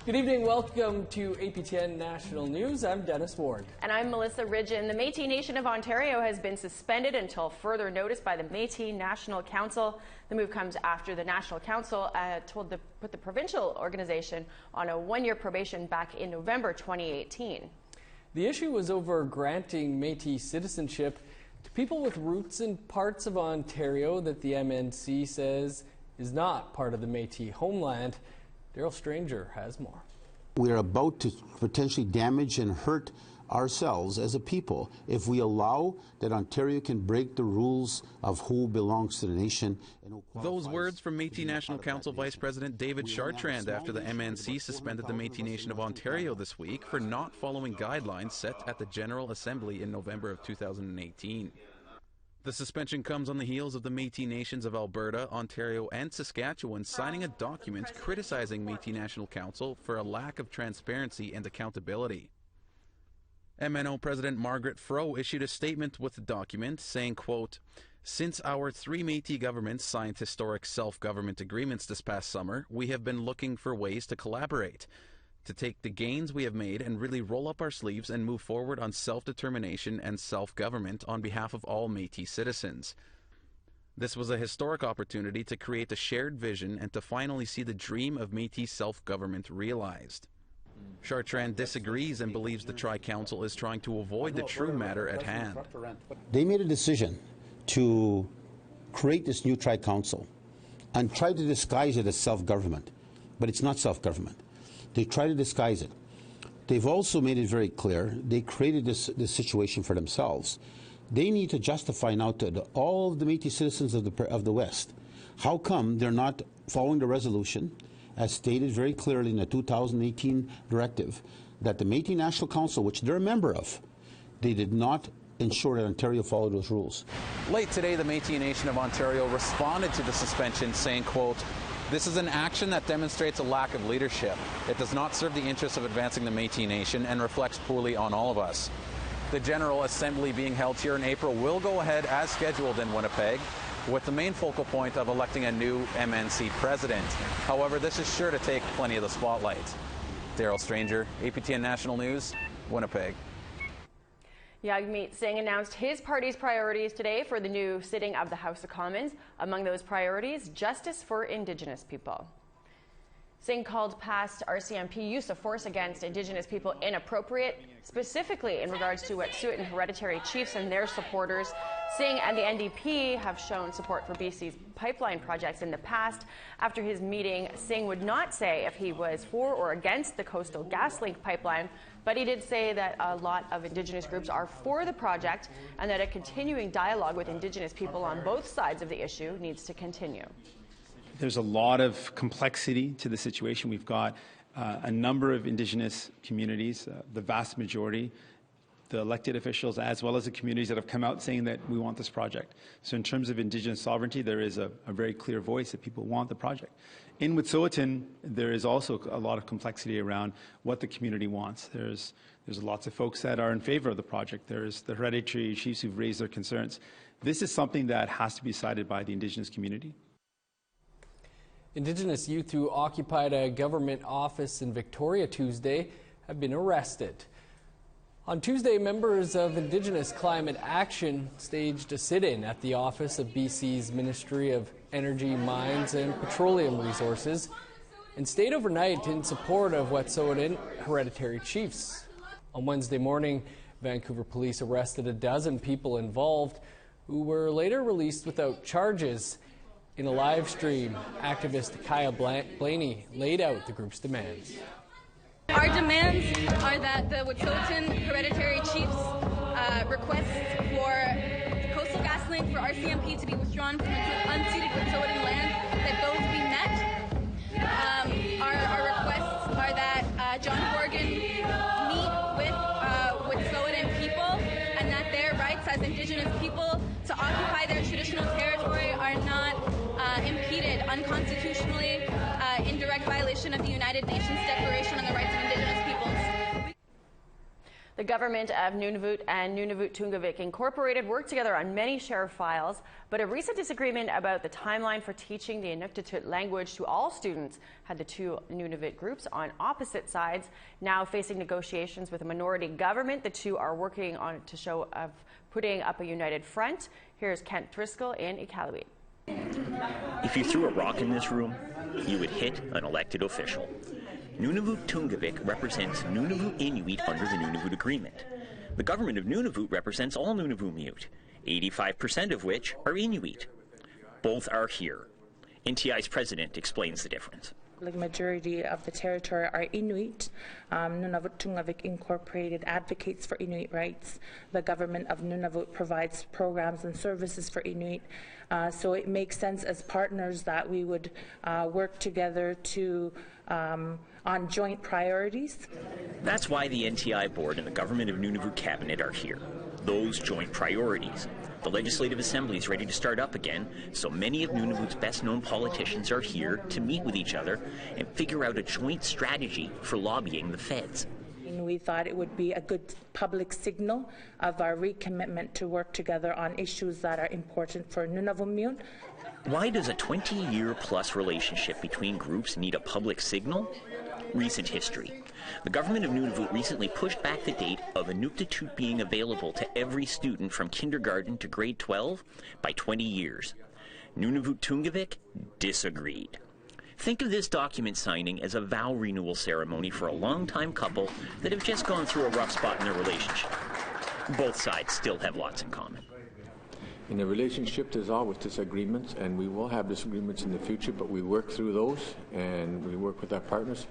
Good evening. Welcome to APTN National News. I'm Dennis Ward. And I'm Melissa Ridgen. The Metis Nation of Ontario has been suspended until further notice by the Metis National Council. The move comes after the National Council told to put the provincial organization on a one-year probation back in November 2018. The issue was over granting Métis citizenship to people with roots in parts of Ontario that the MNC says is not part of the Métis homeland. Daryl Stranger has more. We are about to potentially damage and hurt ourselves as a people if we allow that Ontario can break the rules of who belongs to the nation. Those words from Metis National Council Vice President David Chartrand after the MNC suspended the Metis Nation of Ontario this week for not following guidelines set at the General Assembly in November of 2018. The suspension comes on the heels of the Metis Nations of Alberta, Ontario and Saskatchewan signing a document criticizing Metis National Council for a lack of transparency and accountability. MNO President Margaret Froh issued a statement with the document saying, quote, "Since our three Métis governments signed historic self-government agreements this past summer, we have been looking for ways to collaborate, to take the gains we have made and really roll up our sleeves and move forward on self-determination and self-government on behalf of all Métis citizens. This was a historic opportunity to create a shared vision and to finally see the dream of Métis self-government realized." Chartrand disagrees and believes the Tri-Council is trying to avoid the true matter at hand. They made a decision to create this new Tri-Council and try to disguise it as self-government, but it's not self-government. They try to disguise it. They've also made it very clear they created this situation for themselves. They need to justify now to all of the Métis citizens of the West how come they're not following the resolution as stated very clearly in the 2018 directive that the Metis National Council, which they're a member of, they did not ensure that Ontario followed those rules. Late today, the Metis Nation of Ontario responded to the suspension saying, quote, "This is an action that demonstrates a lack of leadership. It does not serve the interests of advancing the Métis Nation and reflects poorly on all of us." The General Assembly being held here in April will go ahead as scheduled in Winnipeg, with the main focal point of electing a new MNC president. However, this is sure to take plenty of the spotlight. Daryl Stranger, APTN National News, Winnipeg. Jagmeet Singh announced his party's priorities today for the new sitting of the House of Commons. Among those priorities, justice for Indigenous people. Singh called past RCMP use of force against Indigenous people inappropriate, specifically in regards to Wet'suwet'en and hereditary chiefs and their supporters. Singh and the NDP have shown support for BC's pipeline projects in the past. After his meeting, Singh would not say if he was for or against the Coastal GasLink pipeline, but he did say that a lot of Indigenous groups are for the project and that a continuing dialogue with Indigenous people on both sides of the issue needs to continue. There's a lot of complexity to the situation. We've got a number of Indigenous communities, the vast majority, the elected officials, as well as the communities that have come out saying that we want this project. So in terms of Indigenous sovereignty, there is a very clear voice that people want the project. In Wet'suwet'en, there is also a lot of complexity around what the community wants. There's lots of folks that are in favor of the project. There's the hereditary chiefs who've raised their concerns. This is something that has to be decided by the Indigenous community. Indigenous youth who occupied a government office in Victoria Tuesday have been arrested. On Tuesday, members of Indigenous Climate Action staged a sit-in at the office of BC's Ministry of Energy, Mines and Petroleum Resources and stayed overnight in support of Wet'suwet'en hereditary chiefs. On Wednesday morning, Vancouver police arrested a dozen people involved who were later released without charges. In a live stream, activist Kaya Blaney laid out the group's demands. Our demands are that the Wet'suwet'en hereditary chiefs request for Coastal GasLink for RCMP to be withdrawn from unceded Wet'suwet'en land, that those be met. Our requests are that John Horgan meet with Wet'suwet'en people and that their rights as Indigenous people to occupy their traditional territory are not impeded unconstitutionally in direct violation of the United Nations Declaration on the Rights of Indigenous Peoples. The The government of Nunavut and Nunavut-Tungavik Incorporated work together on many share files, but a recent disagreement about the timeline for teaching the Inuktitut language to all students had the two Nunavut groups on opposite sides. Now facing negotiations with a minority government, the two are working on to show of putting up a united front. Here's Kent Driscoll in Iqaluit. If you threw a rock in this room, you would hit an elected official. Nunavut-Tungavik represents Nunavut Inuit under the Nunavut Agreement. The government of Nunavut represents all Nunavut-Mute, 85% of which are Inuit. Both are here. NTI's president explains the difference. The majority of the territory are Inuit. Nunavut-Tungavik Incorporated advocates for Inuit rights. The government of Nunavut provides programs and services for Inuit. So it makes sense as partners that we would work together to on joint priorities. That's why the NTI board and the government of Nunavut cabinet are here. Those joint priorities. The Legislative Assembly is ready to start up again, so many of Nunavut's best-known politicians are here to meet with each other and figure out a joint strategy for lobbying the feds. We thought it would be a good public signal of our recommitment to work together on issues that are important for Nunavut-Mute. Why does a 20-year-plus relationship between groups need a public signal? Recent history. The government of Nunavut recently pushed back the date of Inuktitut being available to every student from kindergarten to grade 12 by 20 years. Nunavut-Tungavik disagreed. Think of this document signing as a vow renewal ceremony for a long-time couple that have just gone through a rough spot in their relationship. Both sides still have lots in common. In a relationship, there's always disagreements, and we will have disagreements in the future, but we work through those, and we work with our partners.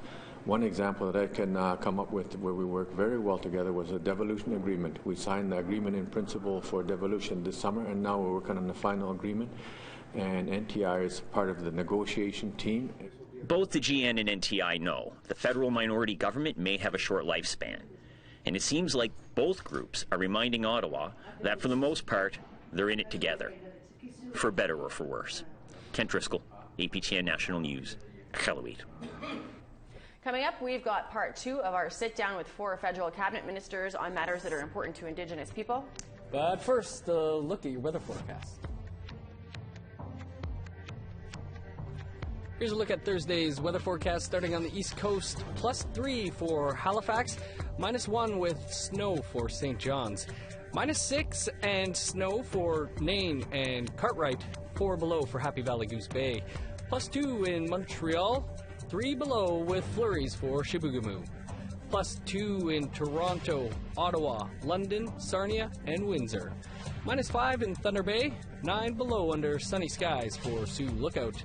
One example that I can come up with where we work very well together was a devolution agreement. We signed the agreement in principle for devolution this summer, and now we're working on the final agreement, and NTI is part of the negotiation team. Both the GN and NTI know the federal minority government may have a short lifespan, and it seems like both groups are reminding Ottawa that for the most part, they're in it together, for better or for worse. Kent Driscoll, APTN National News, Iqaluit. Coming up, we've got part 2 of our sit-down with 4 federal cabinet ministers on matters that are important to Indigenous people. But first, a look at your weather forecast. Here's a look at Thursday's weather forecast starting on the East Coast. +3 for Halifax, -1 with snow for St. John's. -6 and snow for Nain and Cartwright, 4 below for Happy Valley Goose Bay. +2 in Montreal, 3 below with flurries for Chibougamau. +2 in Toronto, Ottawa, London, Sarnia, and Windsor. -5 in Thunder Bay, 9 below under sunny skies for Sioux Lookout.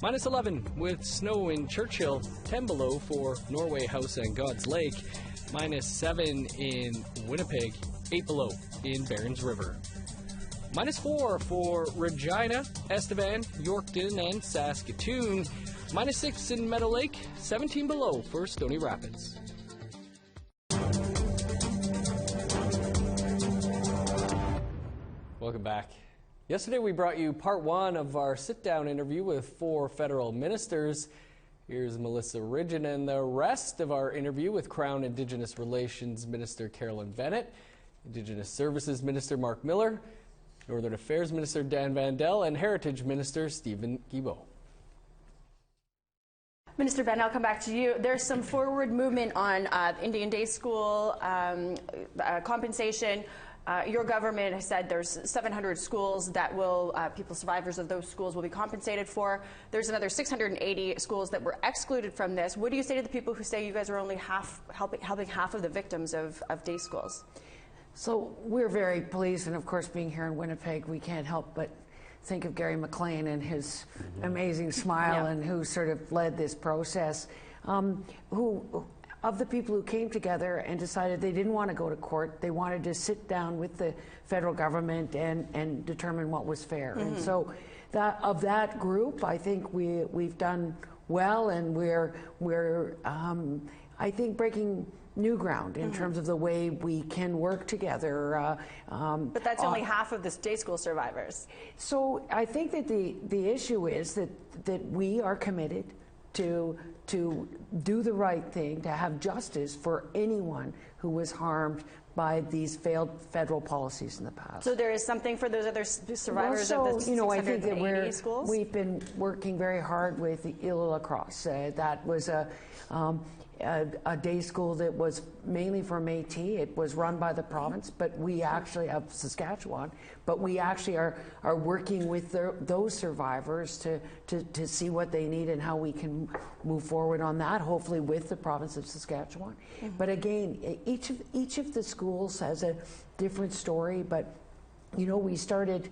-11 with snow in Churchill, 10 below for Norway House and God's Lake. -7 in Winnipeg, 8 below in Barons River. -4 for Regina, Estevan, Yorkton, and Saskatoon. -6 in Meadow Lake, 17 below for Stony Rapids. Welcome back. Yesterday we brought you part 1 of our sit-down interview with 4 federal ministers. Here's Melissa Ridgen and the rest of our interview with Crown Indigenous Relations Minister Carolyn Bennett, Indigenous Services Minister Mark Miller, Northern Affairs Minister Dan Vandell, and Heritage Minister Stephen Guilbeault. Minister Bennett, I'll come back to you. There's some forward movement on Indian Day School compensation. Your government has said there's 700 schools that will, survivors of those schools will be compensated for. There's another 680 schools that were excluded from this. What do you say to the people who say you guys are only helping half of the victims of day schools? So we're very pleased, and of course being here in Winnipeg, we can't help but think of Gary McLean and his amazing smile, and who sort of led this process. Of the people who came together and decided they didn't want to go to court, they wanted to sit down with the federal government and determine what was fair. And so of that group, I think we've done well, and we're I think breaking new ground in terms of the way we can work together. But that's only half of the day school survivors. So I think that the issue is that we are committed to do the right thing, to have justice for anyone who was harmed by these failed federal policies in the past. So there is something for those other survivors well, of the 680 I think that schools? We've been working very hard with the Île La Crosse. That was a day school that was mainly for Métis. It was run by the province, but we actually of Saskatchewan. But we actually are working with those survivors to see what they need and how we can move forward on that. Hopefully, with the province of Saskatchewan. Mm-hmm. But again, each of the schools has a different story. But we started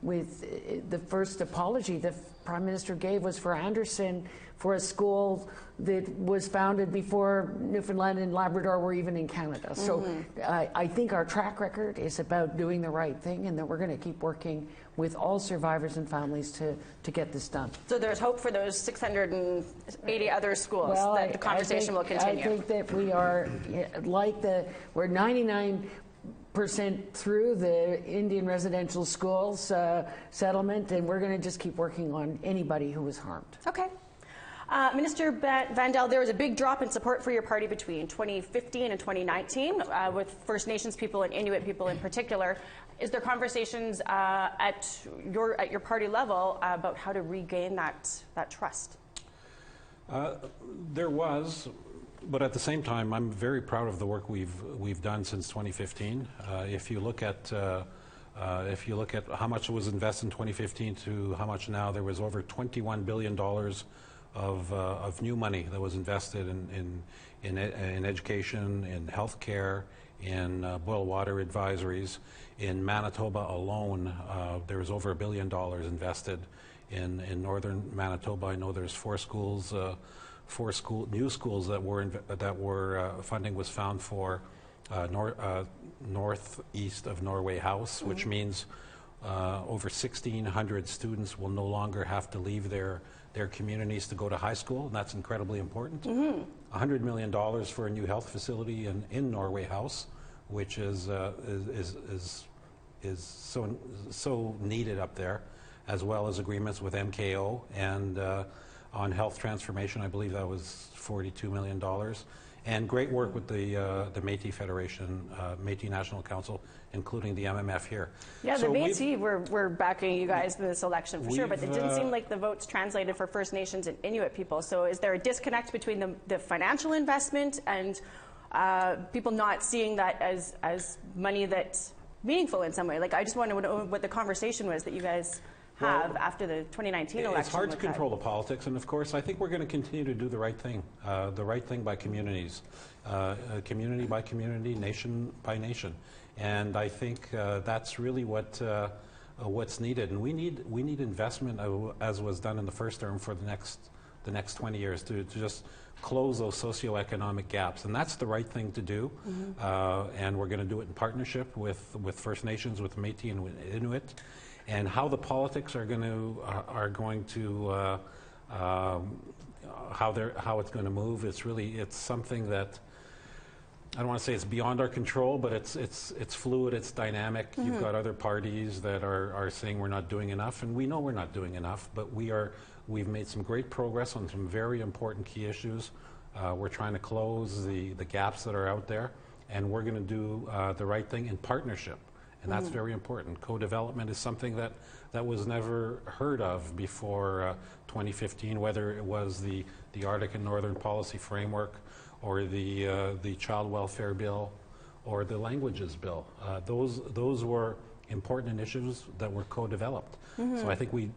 with the first apology the Prime Minister gave was for Anderson, for a school that was founded before Newfoundland and Labrador were even in Canada. Mm-hmm. So I think our track record is about doing the right thing, and that we're going to keep working with all survivors and families to get this done. So there's hope for those 680 other schools that the conversation will continue. I think that we are we're 99% through the Indian residential schools settlement, and we're going to just keep working on anybody who was harmed. Okay. Minister Vandal, there was a big drop in support for your party between 2015 and 2019 with First Nations people and Inuit people in particular. Is there conversations at your party level about how to regain that trust? There was. But at the same time, I'm very proud of the work we've done since 2015. If you look at how much was invested in 2015 to how much now, there was over $21 billion of new money that was invested in education, in healthcare, in boil water advisories. In Manitoba alone, there was over $1 billion invested in northern Manitoba. I know there's four new schools that were funding was found for northeast of Norway House, mm-hmm. which means over 1,600 students will no longer have to leave their communities to go to high school, and that's incredibly important. Mm-hmm. $100 million for a new health facility in Norway House, which is so needed up there, as well as agreements with MKO and on health transformation. I believe that was $42 million. And great work with the Métis Federation, Metis National Council, including the MMF here. Yeah, so the Métis were backing you guys in this election for sure, but it didn't seem like the votes translated for First Nations and Inuit people. So is there a disconnect between the financial investment and people not seeing that as money that's meaningful in some way? Like, I just want to know what the conversation was that you guys have after the 2019 election. It's hard to control the politics, and of course I think we're going to continue to do the right thing by communities, community by community, nation by nation, and I think that's really what's needed. And we need investment, as was done in the first term, for the next 20 years to just close those socioeconomic gaps, and that's the right thing to do. Mm-hmm. And we're going to do it in partnership with First Nations, with Métis and with Inuit. And how the politics are going to how it's going to move. It's something that I don't want to say it's beyond our control, but it's fluid, it's dynamic. Mm-hmm. You've got other parties that are saying we're not doing enough, and we know we're not doing enough. But we've made some great progress on some very important key issues. We're trying to close the gaps that are out there, and we're going to do the right thing in partnership. And that's very important. Co-development is something that was never heard of before 2015, whether it was the Arctic and Northern Policy Framework or the Child Welfare Bill or the Languages Bill. Those were important initiatives that were co-developed. Mm-hmm. So I think we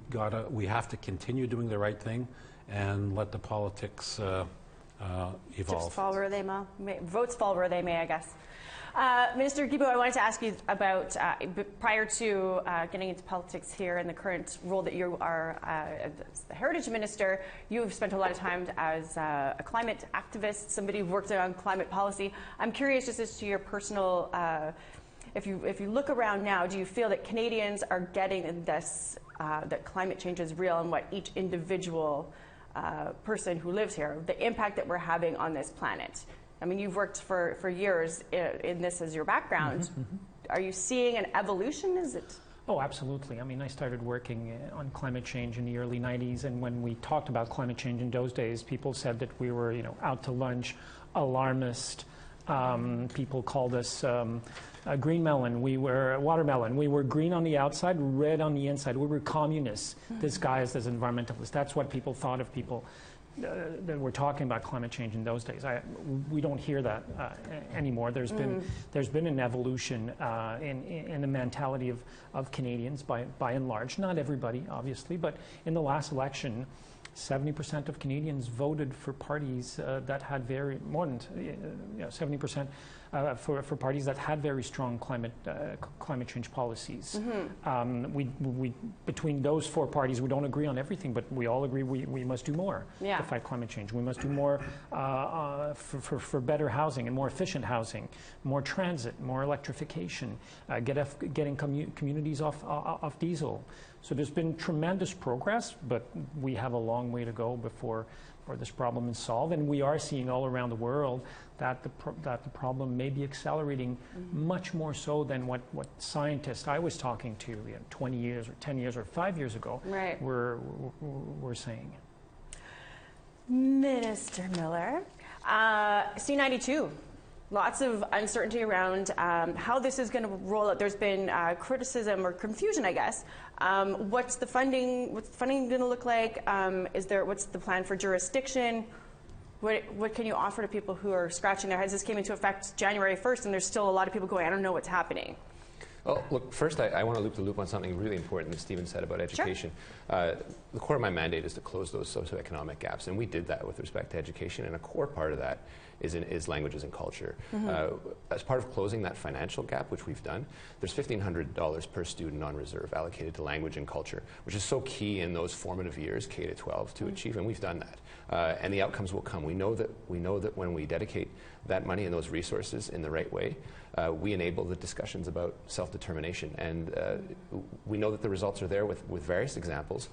have to continue doing the right thing and let the politics evolve. Chips fall where they may, votes fall where they may, I guess. Minister Guilbeault, I wanted to ask you about, prior to getting into politics here and the current role that you are as the Heritage Minister, you've spent a lot of time as a climate activist, somebody who worked on climate policy. I'm curious just as to your personal, if you look around now, do you feel that Canadians are getting this, that climate change is real and what each individual person who lives here, the impact that we're having on this planet? I mean, you've worked for years in this as your background. Mm-hmm, mm-hmm. Are you seeing an evolution? Is it? Oh, absolutely. I mean, I started working on climate change in the early 90s, and when we talked about climate change in those days, people said that we were, out to lunch, alarmist, People called us green melon. We were watermelon. We were green on the outside, red on the inside. We were communists disguised as environmentalists. That's what people thought of people that were talking about climate change in those days. We don't hear that anymore. There's been an evolution in the mentality of Canadians by and large. Not everybody, obviously, but in the last election, 70% of Canadians voted for parties that had more than 70% for parties that had very strong climate change policies. Between those four parties, we don't agree on everything, but we all agree we must do more to fight climate change. We must do more for better housing and more efficient housing, more transit, more electrification, getting communities off diesel. So there's been tremendous progress, but we have a long way to go before this problem is solved. And we are seeing all around the world that the problem may be accelerating much more so than what scientists I was talking to 20 years or 10 years or 5 years ago were saying. Minister Miller, C92. Lots of uncertainty around how this is going to roll out. There's been criticism or confusion, I guess. What's the funding? What's the funding going to look like? What's the plan for jurisdiction? What can you offer to people who are scratching their heads? This came into effect January 1st, and there's still a lot of people going, I don't know what's happening. Well, look, first I want to loop the loop on something really important that Stephen said about education. Sure. The core of my mandate is to close those socioeconomic gaps, and we did that with respect to education, and a core part of that is languages and culture. As part of closing that financial gap, which we've done, there's $1,500 per student on reserve allocated to language and culture, which is so key in those formative years, K to 12, to achieve, and we've done that. And the outcomes will come. We know that when we dedicate that money and those resources in the right way, we enable the discussions about self-determination. And we know that the results are there with various examples.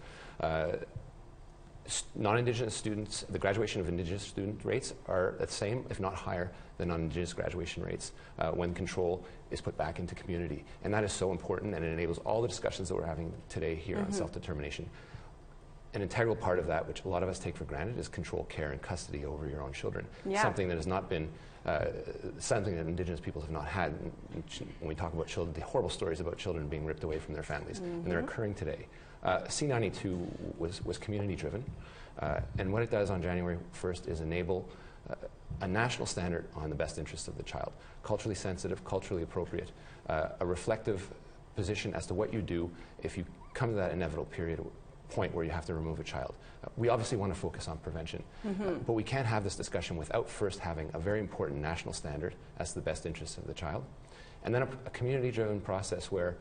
Non-Indigenous students, the graduation of Indigenous student rates are the same, if not higher, than non-Indigenous graduation rates when control is put back into community. And that is so important, and it enables all the discussions that we're having today here on self-determination. An integral part of that, which a lot of us take for granted, is control, care, and custody over your own children. Something that has not been, something that Indigenous peoples have not had. When we talk about children, the horrible stories about children being ripped away from their families, and they're occurring today. C92 was community-driven, and what it does on January 1st is enable a national standard on the best interests of the child, culturally sensitive, culturally appropriate, a reflective position as to what you do if you come to that inevitable point where you have to remove a child. We obviously want to focus on prevention, but we can't have this discussion without first having a very important national standard as to the best interests of the child, and then a community-driven process where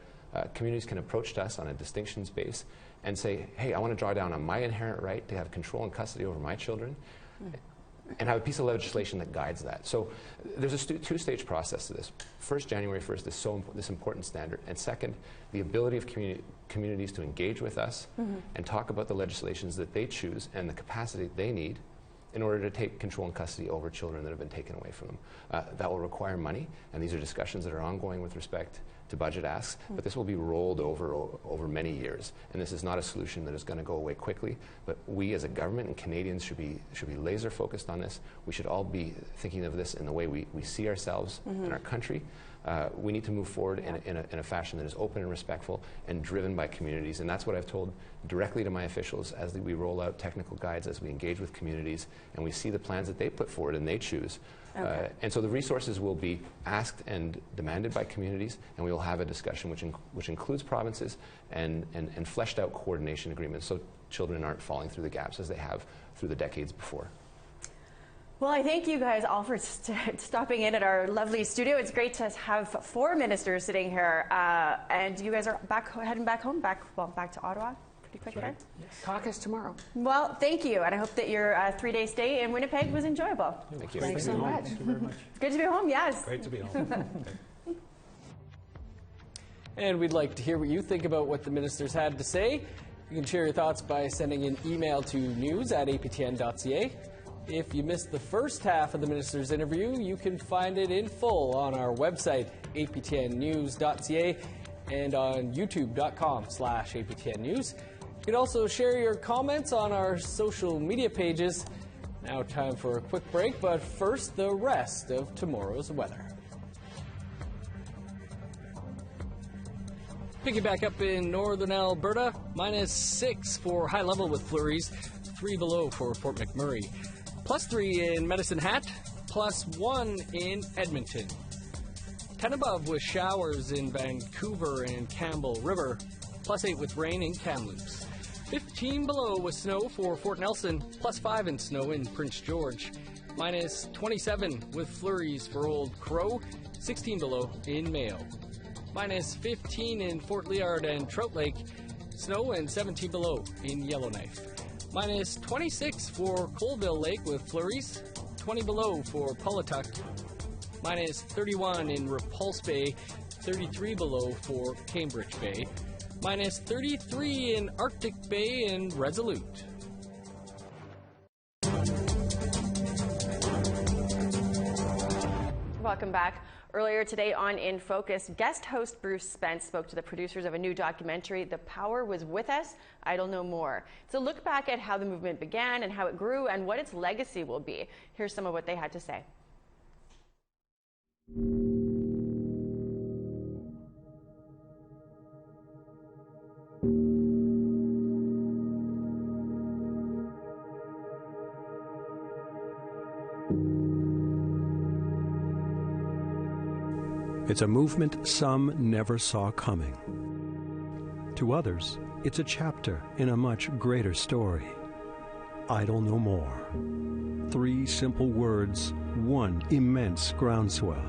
communities can approach us on a distinctions base and say, hey, I want to draw down on my inherent right to have control and custody over my children, and have a piece of legislation that guides that. So there's a two-stage process to this. First, January 1st is this important standard, and second, the ability of communities to engage with us and talk about the legislations that they choose and the capacity they need in order to take control and custody over children that have been taken away from them. That will require money, and these are discussions that are ongoing with respect to budget asks, but this will be rolled over many years, and this is not a solution that is going to go away quickly, but we as a government and Canadians should be laser focused on this. We should all be thinking of this in the way we see ourselves in our country. We need to move forward in a fashion that is open and respectful and driven by communities, and that's what I've told directly to my officials as we roll out technical guides, as we engage with communities, and we see the plans that they put forward and they choose. And so the resources will be asked and demanded by communities, and we will have a discussion which includes provinces and fleshed out coordination agreements so children aren't falling through the gaps as they have through the decades before. Well, I thank you guys all for stopping in at our lovely studio. It's great to have four ministers sitting here, and you guys are heading back home, back to Ottawa. Pretty quick there. Yes. Caucus tomorrow. Well, thank you, and I hope that your 3-day stay in Winnipeg was enjoyable. Thank you. Thanks so much. Thank you very much. Good to be home. Yes. Great to be home. And we'd like to hear what you think about what the ministers had to say. You can share your thoughts by sending an email to news@aptn.ca. If you missed the first half of the minister's interview, you can find it in full on our website, aptnnews.ca, and on youtube.com/aptnnews. You can also share your comments on our social media pages. Now time for a quick break, but first the rest of tomorrow's weather. Picking back up in northern Alberta, -6 for high level with flurries, 3 below for Fort McMurray, +3 in Medicine Hat, +1 in Edmonton. 10 above with showers in Vancouver and Campbell River, +8 with rain in Kamloops. 15 below with snow for Fort Nelson, +5 in snow in Prince George. -27 with flurries for Old Crow, 16 below in Mayo. -15 in Fort Liard and Trout Lake, snow and 17 below in Yellowknife. -26 for Colville Lake with flurries, 20 below for Pawlatuck. -31 in Repulse Bay, 33 below for Cambridge Bay. -33 in Arctic Bay and Resolute. Welcome back. Earlier today on In Focus, guest host Bruce Spence spoke to the producers of a new documentary, The Power Was With Us, Idle No More. It's a look back at how the movement began and how it grew and what its legacy will be. Here's some of what they had to say. It's a movement some never saw coming. To others, it's a chapter in a much greater story. Idle no more. 3 simple words, one immense groundswell.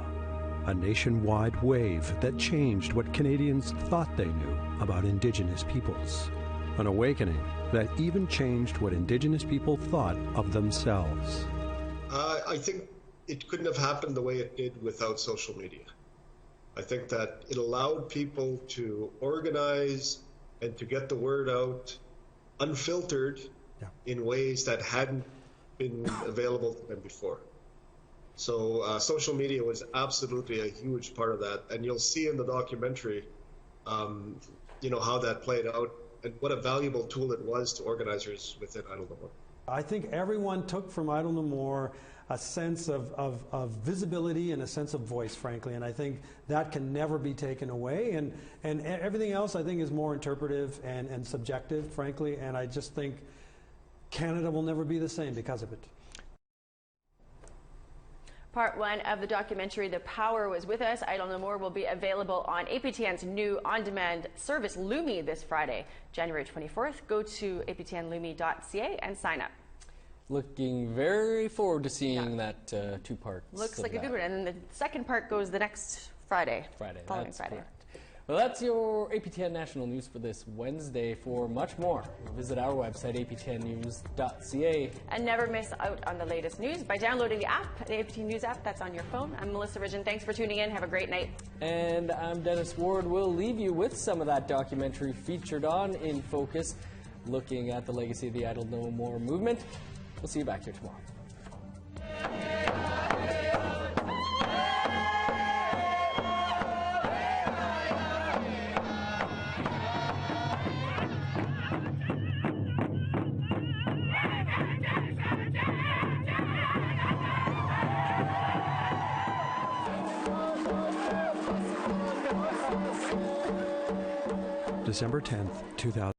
A nationwide wave that changed what Canadians thought they knew about Indigenous peoples. An awakening that even changed what Indigenous people thought of themselves. I think it couldn't have happened the way it did without social media. I think that it allowed people to organize and to get the word out unfiltered in ways that hadn't been available to them before. So social media was absolutely a huge part of that. And you'll see in the documentary, how that played out and what a valuable tool it was to organizers within Idle No More. I think everyone took from Idle No More a sense of visibility and a sense of voice, frankly, and I think that can never be taken away. And everything else, I think, is more interpretive and subjective, frankly, and I just think Canada will never be the same because of it. Part 1 of the documentary, The Power Was With Us, Idle No More, will be available on APTN's new on-demand service, Lumi, this Friday, January 24th. Go to aptnlumi.ca and sign up. Looking very forward to seeing that 2 parts. Looks like a good one. And then the second part goes the next Friday. Following Friday. Correct. Well, that's your APTN National News for this Wednesday. For much more, visit our website, aptnnews.ca. And never miss out on the latest news by downloading the app, the APTN News app that's on your phone. I'm Melissa Ridgen. Thanks for tuning in. Have a great night. And I'm Dennis Ward. We'll leave you with some of that documentary featured on In Focus, looking at the legacy of the Idle No More movement. We'll see you back here tomorrow. December 10th, 2000.